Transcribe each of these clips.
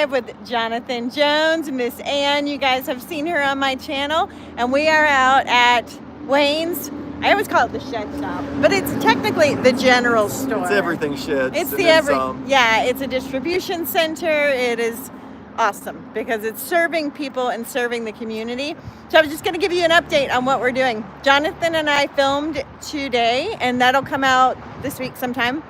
live with Jonathan Jones, Miss Ann. You guys have seen her on my channel. And we are out at Wayne's. I always call it the shed shop, but it's technically the general store. It's everything sheds. It's some. Yeah, it's a distribution center. It is awesome because it's serving people and serving the community. So I was just going to give you an update on what we're doing. Jonathan and I filmed today, and that'll come out this week sometime.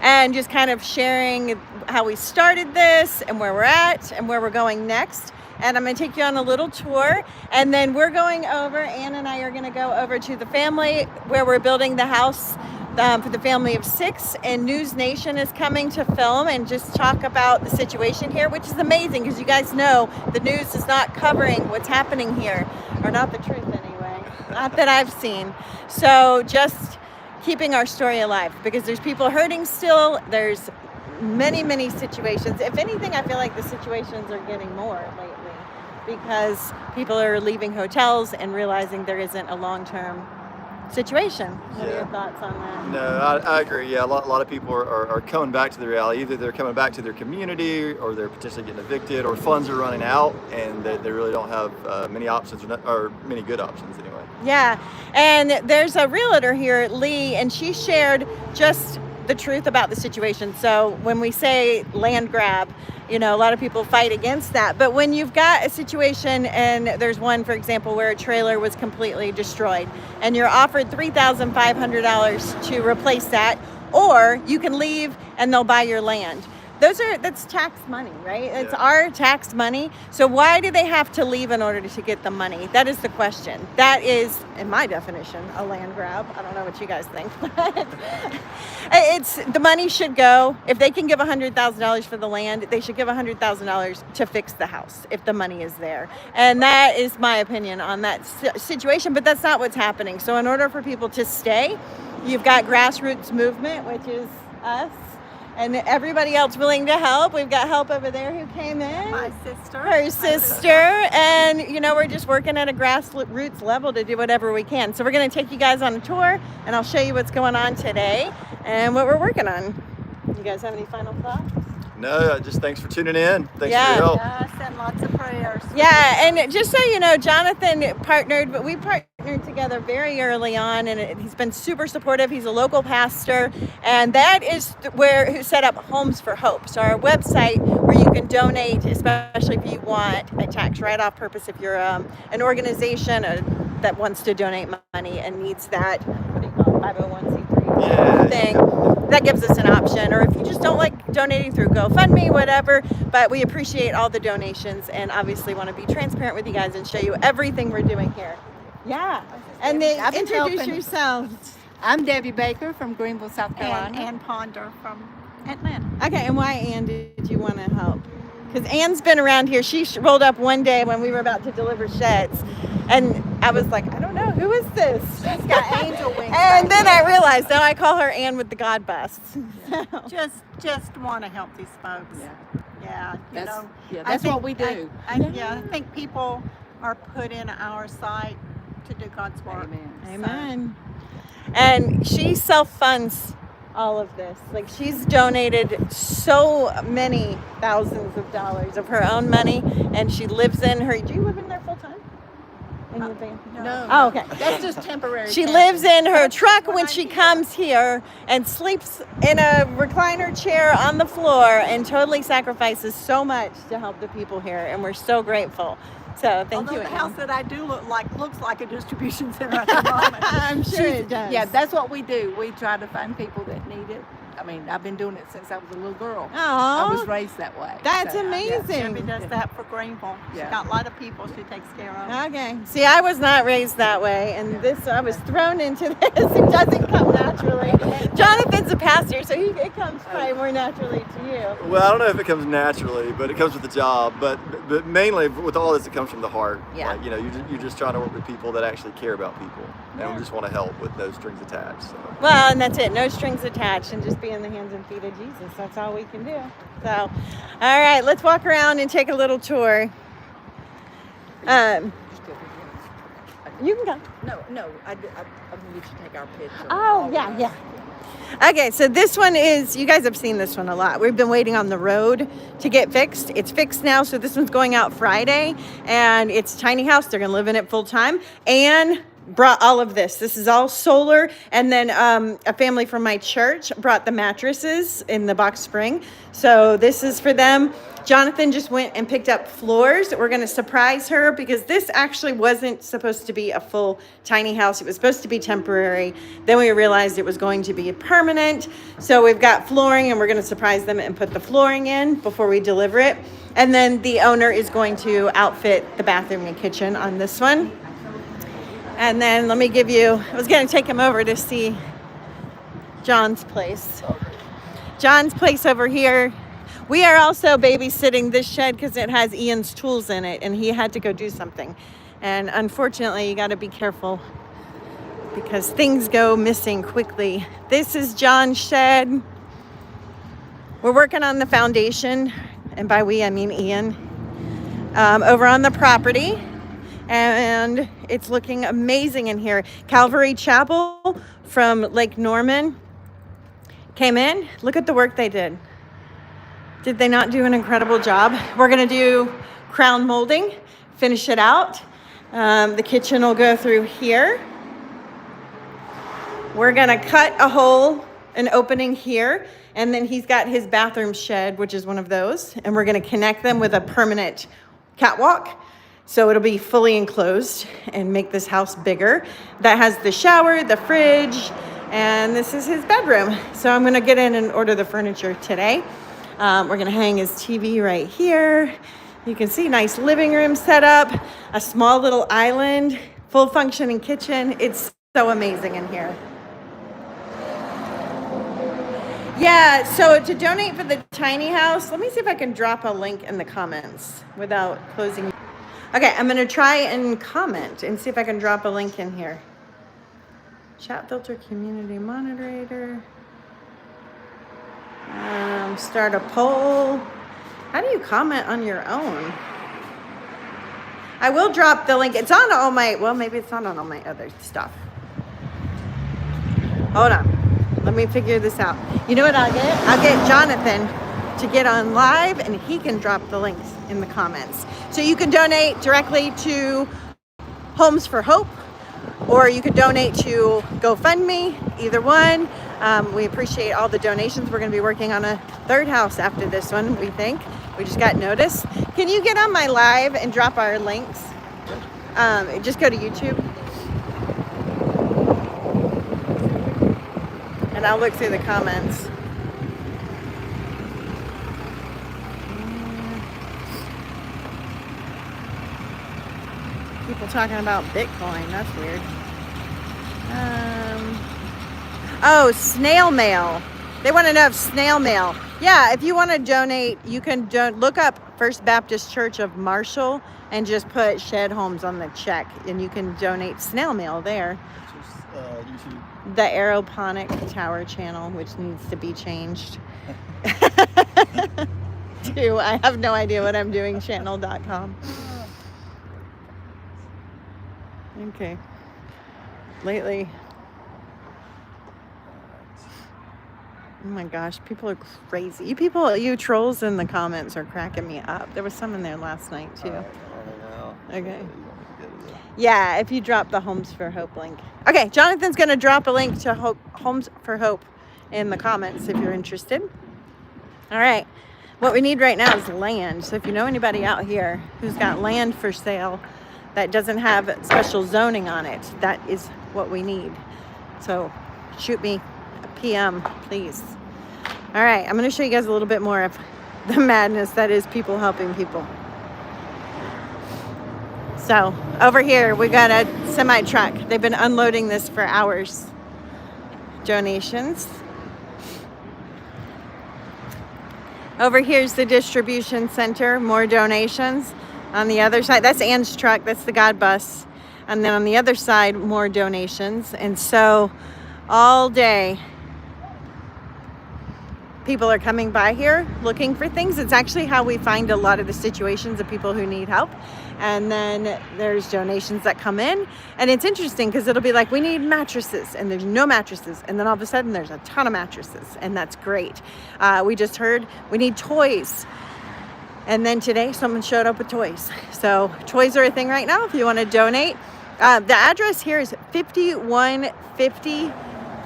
And just kind of sharing how we started this and where we're at and where we're going next. And I'm going to take you on a little tour. And then we're going over, Ann and I are going to go over to the family where we're building the house for the family of 6. And News Nation is coming to film and just talk about the situation here, which is amazing because you guys know the news is not covering what's happening here, or not the truth anyway, not that I've seen. So just keeping our story alive because there's people hurting still. There's many situations. If anything, I feel like the situations are getting more lately because people are leaving hotels and realizing there isn't a long-term situation. What are your thoughts on that? No, I agree. Yeah, a lot of people are coming back to the reality. Either they're coming back to their community or they're potentially getting evicted or funds are running out and they really don't have many options or many good options anyway. Yeah, and there's a realtor here, Lee, and she shared just the truth about the situation. So when we say land grab, you know, a lot of people fight against that. But when you've got a situation, and there's one, for example, where a trailer was completely destroyed, and you're offered $3,500 to replace that, or you can leave and they'll buy your land. That's tax money, right? It's our tax money. So why do they have to leave in order to get the money? That is the question. That is, in my definition, a land grab. I don't know what you guys think, but it's the money should go. If they can give $100,000 for the land, they should give $100,000 to fix the house if the money is there. And that is my opinion on that situation, but that's not what's happening. So in order for people to stay, you've got grassroots movement, which is us, and everybody else willing to help. We've got help over there who came in. My sister. Her sister. And, you know, we're just working at a grassroots level to do whatever we can. So we're going to take you guys on a tour, and I'll show you what's going on today and what we're working on. You guys have any final thoughts? No, just thanks for tuning in. Thanks for your help. Yes, and lots of prayers. Yeah, and just so you know, Jonathan we partnered together very early on, and he's been super supportive. He's a local pastor, and that is who set up Homes for Hope. So our website where you can donate, especially if you want a tax write-off purpose, if you're an organization that wants to donate money and needs that, what do you call it, 501c3 thing. That gives us an option, or if you just don't like donating through GoFundMe, whatever, but we appreciate all the donations and obviously want to be transparent with you guys and show you everything we're doing here. Yeah, and then introduce yourselves. I'm Debbie Baker from Greenville, South Carolina. And Ann Ponder from Atlanta. Okay, and why, Ann, did you want to help? Because Ann's been around here. She rolled up one day when we were about to deliver sheds, and I was like, I don't know, who is this? She's got angel wings. And then I realized, now I call her Ann with the God busts. Just want to help these folks. Yeah, that's what we do. I think people are put in our sight to do God's work. Amen. And she self-funds all of this. Like, she's donated so many thousands of dollars of her own money, and she lives in her. Do you live in there full time? In your van? No. Oh, okay. That's just temporary. She lives in her truck when she comes here and sleeps in a recliner chair on the floor and totally sacrifices so much to help the people here, and we're so grateful. So thank you. The house that I do looks like a distribution center at the moment. I'm sure it does. Yeah, that's what we do. We try to find people that need it. I mean, I've been doing it since I was a little girl. Oh, I was raised that way. That's amazing. Debbie does that for Greenville. She's got a lot of people she takes care of. Okay. See, I was not raised that way, and I was thrown into this. It doesn't come naturally. Jonathan's a pastor, so it comes probably more naturally to you. Well, I don't know if it comes naturally, but it comes with the job. But mainly with all this, it comes from the heart. Yeah. Like, you're just trying to work with people that actually care about people, and we just want to help with no strings attached. So. Well, and that's it. No strings attached, and just be in the hands and feet of Jesus. That's all we can do. So, all right, let's walk around and take a little tour. You can go. No, I need you to take our picture. Oh, yeah. Okay, so this one is, you guys have seen this one a lot. We've been waiting on the road to get fixed. It's fixed now, so this one's going out Friday, and it's a tiny house. They're gonna live in it full time. And brought all of this. This is all solar, and then a family from my church brought the mattresses in the box spring. So this is for them. Jonathan just went and picked up floors. We're going to surprise her because this actually wasn't supposed to be a full tiny house. It was supposed to be temporary. Then we realized it was going to be permanent. So we've got flooring, and we're going to surprise them and put the flooring in before we deliver it. And then the owner is going to outfit the bathroom and kitchen on this one. And then let me give you, I was going to take him over to see John's place. John's place over here. We are also babysitting this shed because it has Ian's tools in it, and he had to go do something. And unfortunately, you got to be careful because things go missing quickly. This is John's shed. We're working on the foundation, and by we, I mean Ian, over on the property. And it's looking amazing in here. Calvary Chapel from Lake Norman came in. Look at the work they did. Did they not do an incredible job? We're gonna do crown molding, finish it out. The kitchen will go through here. We're gonna cut a hole, an opening here, and then he's got his bathroom shed, which is one of those, and we're gonna connect them with a permanent catwalk. So it'll be fully enclosed and make this house bigger. That has the shower, the fridge, and this is his bedroom. So I'm gonna get in and order the furniture today. We're gonna hang his TV right here. You can see nice living room set up, a small little island, full functioning kitchen. It's so amazing in here. Yeah, so to donate for the tiny house, let me see if I can drop a link in the comments without closing. Okay, I'm gonna try and comment and see if I can drop a link in here. Chat filter, community moderator. Start a poll. How do you comment on your own? I will drop the link. It's on all my, well, maybe it's not on all my other stuff. Hold on. Let me figure this out. You know what I'll get? I'll get Jonathan to get on live, and he can drop the links in the comments. So you can donate directly to Homes for Hope, or you could donate to GoFundMe, either one. We appreciate all the donations. We're going to be working on a third house after this one, we think. We just got notice. Can you get on my live and drop our links? Just go to YouTube. And I'll look through the comments. People talking about Bitcoin. That's weird. Oh, snail mail. They want to know if snail mail. Yeah, if you want to donate, you can look up First Baptist Church of Marshall and just put Shed Homes on the check, and you can donate snail mail there. YouTube. The aeroponic tower channel, which needs to be changed. To I have no idea what I'm doing channel.com. Okay. Lately. Oh my gosh, people are crazy. You trolls in the comments are cracking me up. There was some in there last night too. Okay. Yeah, if you drop the Homes for Hope link. Okay, Jonathan's going to drop a link to Homes for Hope in the comments if you're interested. All right. What we need right now is land. So if you know anybody out here who's got land for sale that doesn't have special zoning on it, that is what we need. So shoot me a PM, please. All right, I'm going to show you guys a little bit more of the madness that is people helping people. So over here, we got a semi truck. They've been unloading this for hours. Donations. Over here's the distribution center, more donations. On the other side, that's Ann's truck, that's the God bus. And then on the other side, more donations. And so all day, people are coming by here looking for things. It's actually how we find a lot of the situations of people who need help. And then there's donations that come in, and it's interesting because it'll be like, we need mattresses, and there's no mattresses, and then all of a sudden there's a ton of mattresses, and that's great. We just heard we need toys, and then today someone showed up with toys. So toys are a thing right now if you want to donate. The address here is 5150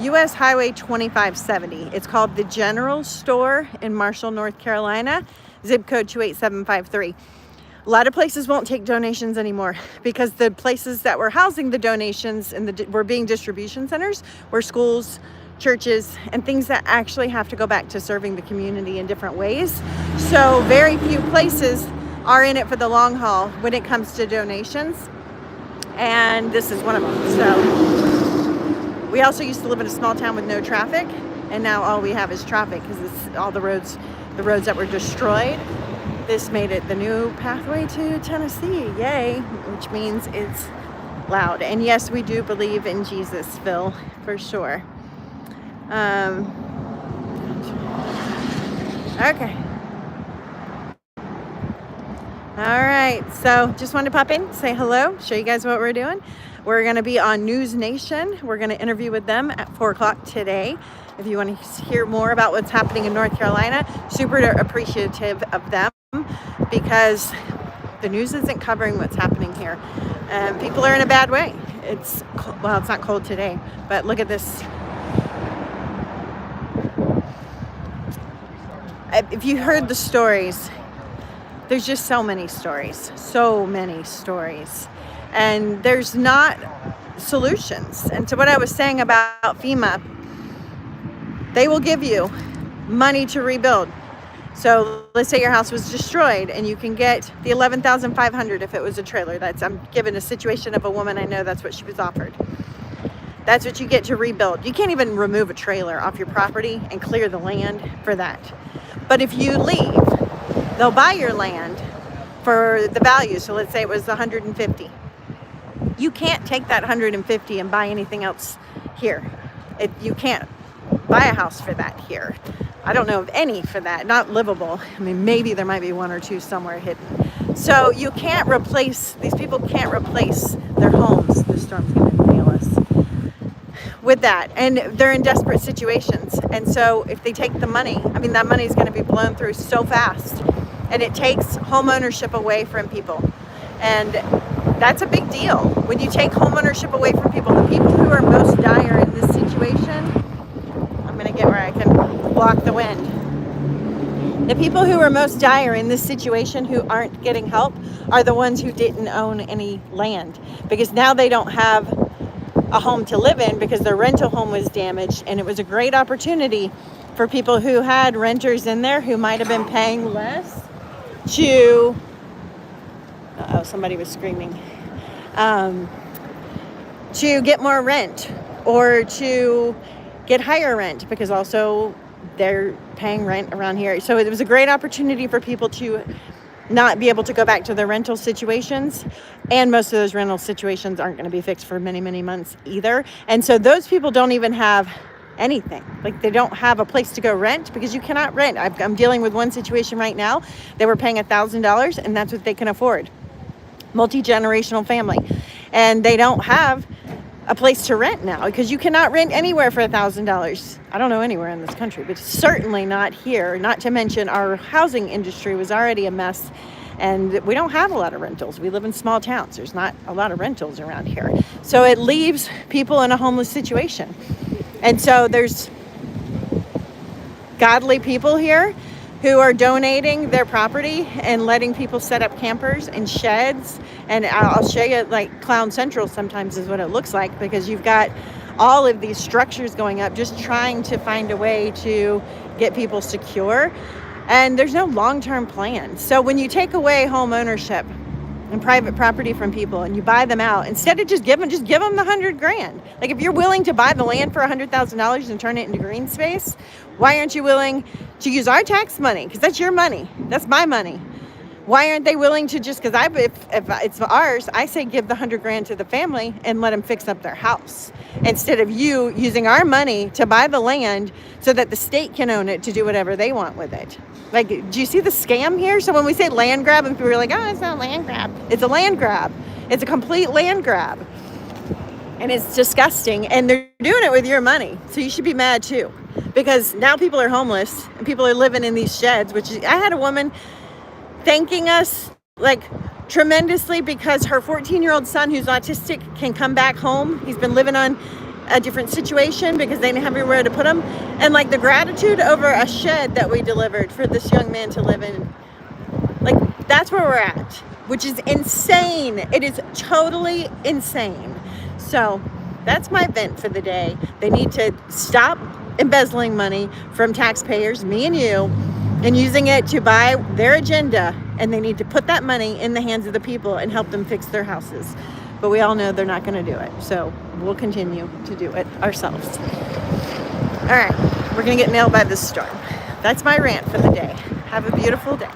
US Highway 2570. It's called the General Store in Marshall, North Carolina, zip code 28753. A lot of places won't take donations anymore because the places that were housing the donations and were being distribution centers were schools, churches, and things that actually have to go back to serving the community in different ways. So very few places are in it for the long haul when it comes to donations. And this is one of them. So we also used to live in a small town with no traffic, and now all we have is traffic because it's all the roads that were destroyed. This made it the new pathway to Tennessee, yay, which means it's loud. And yes, we do believe in Jesus, Phil, for sure. Okay. All right, so just wanted to pop in, say hello, show you guys what we're doing. We're going to be on News Nation. We're going to interview with them at 4 o'clock today. If you want to hear more about what's happening in North Carolina, super appreciative of them because the news isn't covering what's happening here. People are in a bad way. It's not cold today, but look at this. If you heard the stories, there's just so many stories, and there's not solutions. And to what I was saying about FEMA, they will give you money to rebuild. So let's say your house was destroyed and you can get the $11,500 if it was a trailer. I'm given a situation of a woman I know, that's what she was offered. That's what you get to rebuild. You can't even remove a trailer off your property and clear the land for that. But if you leave, they'll buy your land for the value. So let's say it was 150. You can't take that 150 and buy anything else here. You can't buy a house for that here. I don't know of any for that, not livable. I mean, maybe there might be one or two somewhere hidden. So you can't replace, these people can't replace their homes. The storm's going to nail us with that. And they're in desperate situations. And so if they take the money, I mean, that money is going to be blown through so fast. And it takes home ownership away from people. And that's a big deal. When you take home ownership away from people, the people who are most dire in this situation, I'm going to get where I can block the wind. The people who are most dire in this situation who aren't getting help are the ones who didn't own any land, because now they don't have a home to live in because their rental home was damaged. And it was a great opportunity for people who had renters in there who might have been paying less to, somebody was screaming, to get more rent or to get higher rent, because also they're paying rent around here. So it was a great opportunity for people to not be able to go back to their rental situations. And most of those rental situations aren't going to be fixed for many, many months either. And so those people don't even have anything. Like, they don't have a place to go rent because you cannot rent. I'm dealing with one situation right now. They were paying $1,000 and that's what they can afford. Multi-generational family. And they don't have a place to rent now because you cannot rent anywhere for $1,000. I don't know anywhere in this country, but certainly not here. Not to mention our housing industry was already a mess, and we don't have a lot of rentals. We live in small towns. There's not a lot of rentals around here. So it leaves people in a homeless situation. And so there's godly people here who are donating their property and letting people set up campers and sheds. And I'll show you, like, Clown Central sometimes is what it looks like, because you've got all of these structures going up just trying to find a way to get people secure. And there's no long-term plan. So when you take away home ownership and private property from people and you buy them out, instead of just give them the $100,000. Like, if you're willing to buy the land for $100,000 and turn it into green space, why aren't you willing to use our tax money? Because that's your money. That's my money. Why aren't they willing to just, because if it's ours, I say give the $100,000 to the family and let them fix up their house, instead of you using our money to buy the land so that the state can own it to do whatever they want with it. Like, do you see the scam here? So when we say land grab and people are like, oh, it's not a land grab. It's a land grab. It's a complete land grab. And it's disgusting. And they're doing it with your money. So you should be mad too. Because now people are homeless and people are living in these sheds, which I had a woman thanking us like tremendously because her 14-year-old son who's autistic can come back home. He's been living on a different situation because they didn't have anywhere to put him. And like the gratitude over a shed that we delivered for this young man to live in, like that's where we're at, which is insane. It is totally insane. So that's my vent for the day. They need to stop embezzling money from taxpayers, me and you, and using it to buy their agenda. And they need to put that money in the hands of the people and help them fix their houses. But we all know they're not going to do it. So we'll continue to do it ourselves. All right, we're going to get nailed by this storm. That's my rant for the day. Have a beautiful day.